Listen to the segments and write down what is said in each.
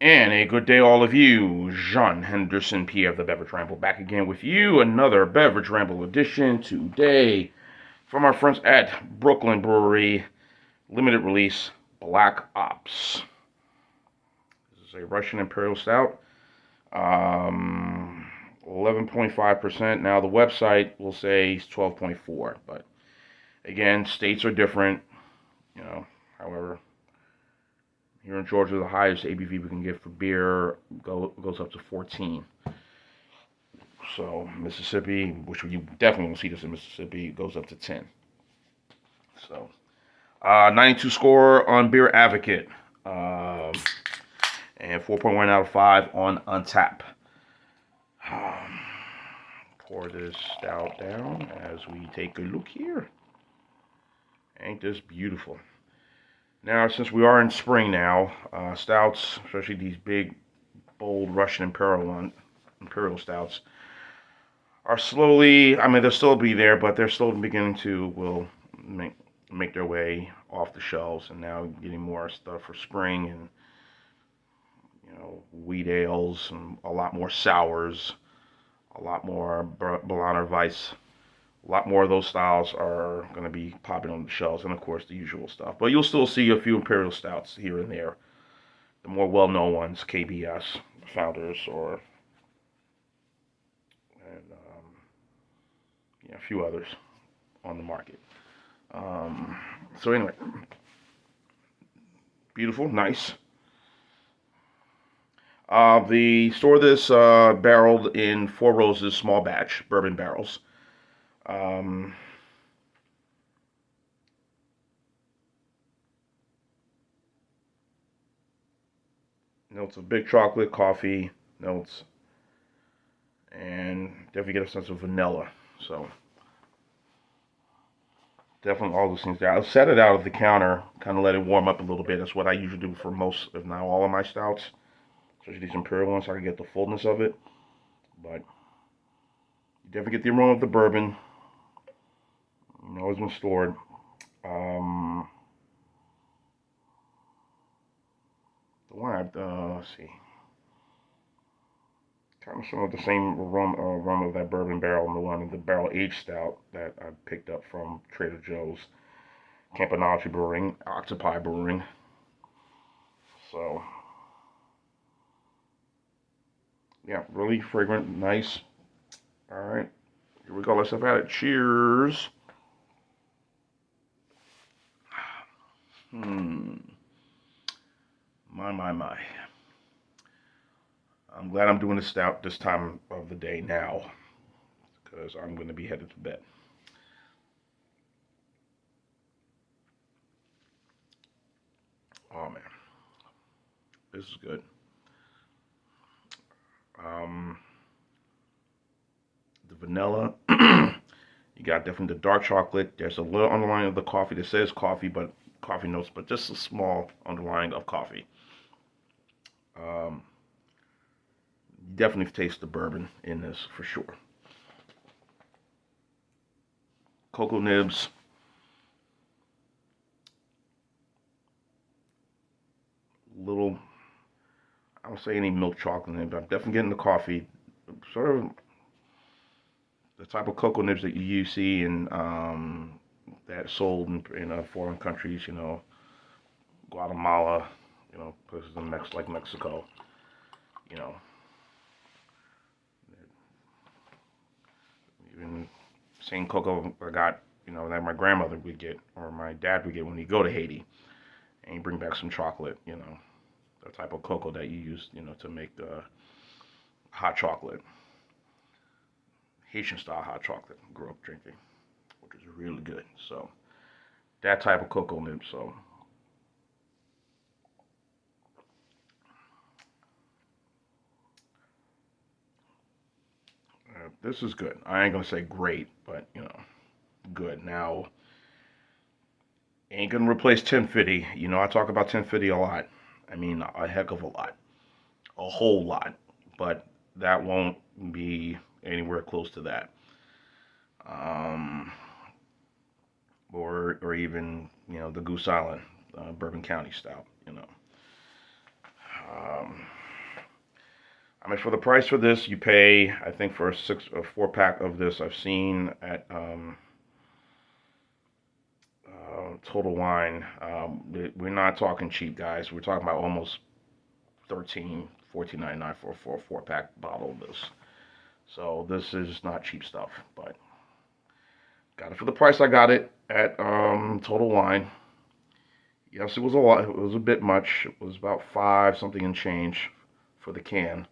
And a good day, all of you. Jean Henderson, Pierre the Beverage Ramble, back again with you. Another Beverage Ramble edition today from our friends at Brooklyn Brewery. Limited release Black Ops. This is a Russian Imperial Stout. 11.5%. Now, the website will say 12.4, but again, states are different. However, here in Georgia, the highest ABV we can get for beer goes up to 14. So Mississippi, which you definitely won't see this in Mississippi, goes up to 10. So 92 score on Beer Advocate, and 4.1 out of 5 on Untap. Pour this stout down as we take a look here. Ain't this beautiful? Now, since we are in spring now, stouts, especially these big, bold Russian Imperial stouts, are slowly, they'll still be there, but they're slowly beginning to make their way off the shelves, and now getting more stuff for spring, and wheat ales, and a lot more sours, a lot more Berliner Weiss. A lot more of those styles are going to be popping on the shelves, and of course the usual stuff. But you'll still see a few Imperial Stouts here and there. The more well-known ones, KBS, Founders, and a few others on the market. So anyway, beautiful, nice. The store this barreled in Four Roses small batch bourbon barrels. Notes of big chocolate, coffee, notes, and definitely get a sense of vanilla. So definitely all those things there. I'll set it out at the counter, kind of let it warm up a little bit. That's what I usually do for most, if not all, of my stouts, especially these Imperial ones, so I can get the fullness of it. But you definitely get the aroma of the bourbon. You know, it's been stored. The one let's see, kind of some of the same aroma of that bourbon barrel and the one of the barrel aged stout that I picked up from Trader Joe's, Campanotti Brewing, Octopi Brewing. So yeah, really fragrant, nice. All right, here we go. Let's have at it. Cheers. My. I'm glad I'm doing this stout this time of the day now, because I'm going to be headed to bed. Oh man, this is good. The vanilla, you got definitely the dark chocolate. There's a little underlying of the coffee that says coffee, but coffee notes, but just a small underlying of coffee. Um, Definitely taste the bourbon in this for sure. Cocoa nibs, little, I don't say any milk chocolate in it, but I'm definitely getting the coffee. Sort of the type of cocoa nibs that you see in that sold in foreign countries, Guatemala, places in like Mexico, you know, even same cocoa I got, that my grandmother would get or my dad would get when he go to Haiti, and he bring back some chocolate, the type of cocoa that you use, to make the hot chocolate, Haitian style hot chocolate. Grew up drinking, which is really good. So that type of cocoa nib. So this is good. I ain't gonna say great, but good. Now ain't gonna replace 1050. I talk about 1050 a lot. I mean, a heck of a lot, a whole lot. But that won't be anywhere close to that. Um, or even the Goose Island Bourbon County Stout. I mean, for the price for this, you pay, I think, for a 4 pack of this, I've seen at Total Wine. We're not talking cheap, guys. We're talking about almost 14.99 for a 4 pack bottle of this. So this is not cheap stuff, but got it for the price I got it at Total Wine. Yes, it was a lot. It was a bit much. It was about five something and change for the can.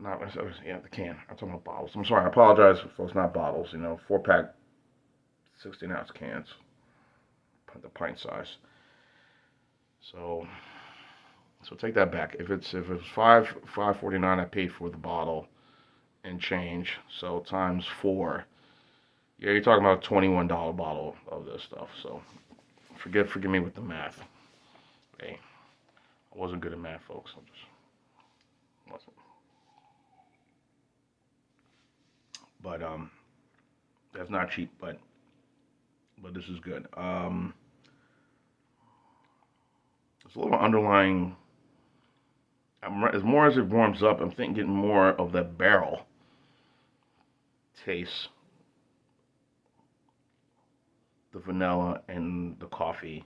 Not yeah, the can. I'm talking about bottles. I'm sorry. I apologize for folks. Not bottles. 4 pack, 16-ounce cans, the pint size. So take that back. If it's $5.49, I paid for the bottle and change. So times four. Yeah, you're talking about a $21 bottle of this stuff. So forgive me with the math. Hey, I wasn't good at math, folks. I just wasn't. But that's not cheap. But this is good. It's a little underlying. As more as it warms up, I'm thinking getting more of that barrel taste, the vanilla and the coffee,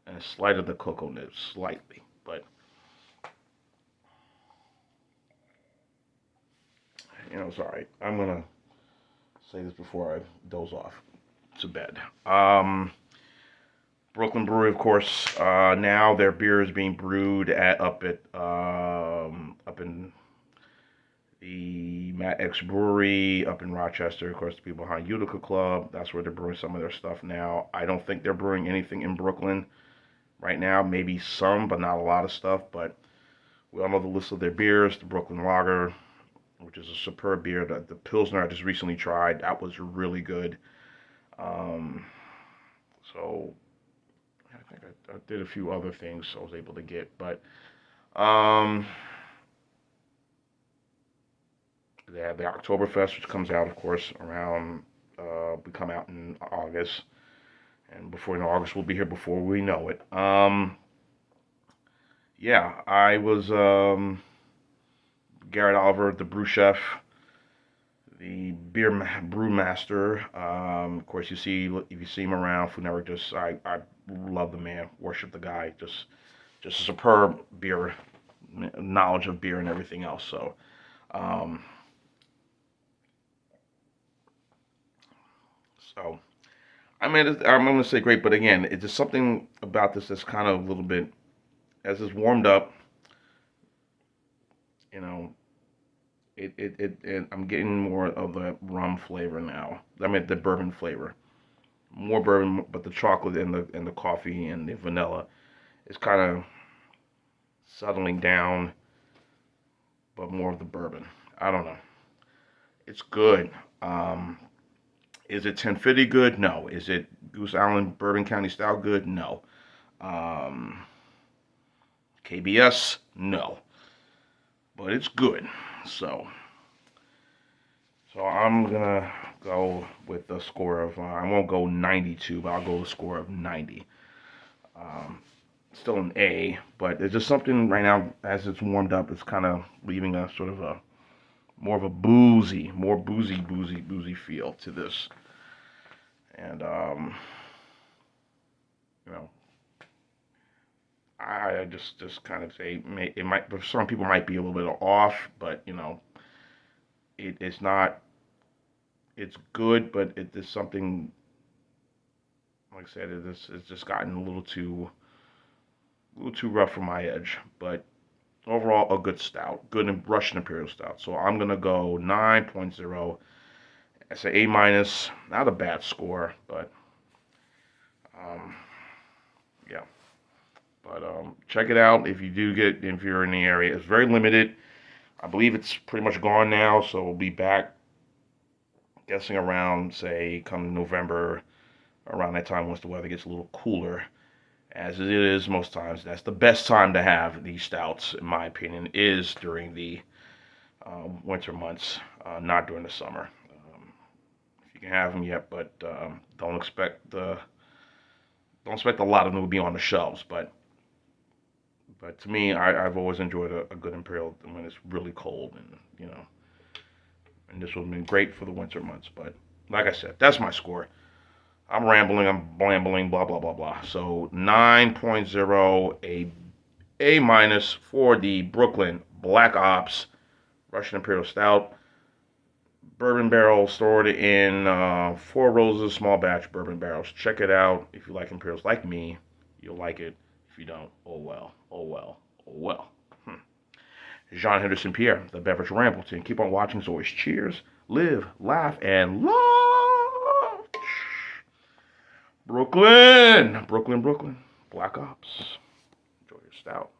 and a slight of the cocoa nib, slightly. But it's all right. I'm gonna say this before I doze off to bed. Brooklyn Brewery, of course. Now their beer is being brewed up in the Matt X Brewery up in Rochester. Of course, the people behind Utica Club. That's where they're brewing some of their stuff now. I don't think they're brewing anything in Brooklyn right now. Maybe some, but not a lot of stuff. But we all know the list of their beers. The Brooklyn Lager, which is a superb beer. The Pilsner I just recently tried. That was really good. So I think I did a few other things I was able to get. But they have the Oktoberfest, which comes out, of course, around, we come out in August. And before you know, August will be here before we know it. Yeah, I was Garrett Oliver, the brew chef, the brew master. Of course, if you see him around Food Network, I love the man, worship the guy. Just a superb beer knowledge of beer and everything else. So. So, I mean, I'm going to say great, but again, it's just something about this that's kind of a little bit, as it's warmed up, you know, I'm getting more of the rum flavor now. I mean, the bourbon flavor, more bourbon, but the chocolate and the coffee and the vanilla is kind of settling down, but more of the bourbon. I don't know. It's good. Is it 1050 good? No. Is it Goose Island Bourbon County Stout good? No. Um, KBS? No. But it's good. So I'm gonna go with a score of I won't go 92, but I'll go with a score of 90. Um, Still an A, but there's just something right now as it's warmed up. It's kind of leaving a sort of a more of a more boozy feel to this. And you know, I just kind of say it might. For some people, might be a little bit off, but it's not. It's good, but it is something. Like I said, it's just gotten a little too rough for my edge. But overall, a good stout, good Russian Imperial Stout. So I'm gonna go 9.0. It's an A minus. Not a bad score, but um, yeah. But check it out if you're in the area. It's very limited. I believe it's pretty much gone now, so we'll be back, guessing around, say, come November, around that time once the weather gets a little cooler, as it is most times. That's the best time to have these stouts, in my opinion, is during the winter months, not during the summer. If you can have them yet, but don't expect a lot of them will be on the shelves. But But to me, I've always enjoyed a good Imperial when it's really cold, and and this would have been great for the winter months. But like I said, that's my score. I'm rambling, I'm blambling, blah blah blah blah. So 9.0, A minus for the Brooklyn Black Ops Russian Imperial Stout. Bourbon barrel stored in Four Roses small batch bourbon barrels. Check it out. If you like Imperials like me, you'll like it. If you don't, oh well, oh well, oh well. Jean Henderson Pierre, the Beverage Rambleton. Keep on watching as always. Cheers, live, laugh, and love. Brooklyn, Brooklyn, Brooklyn. Black Ops. Enjoy your stout.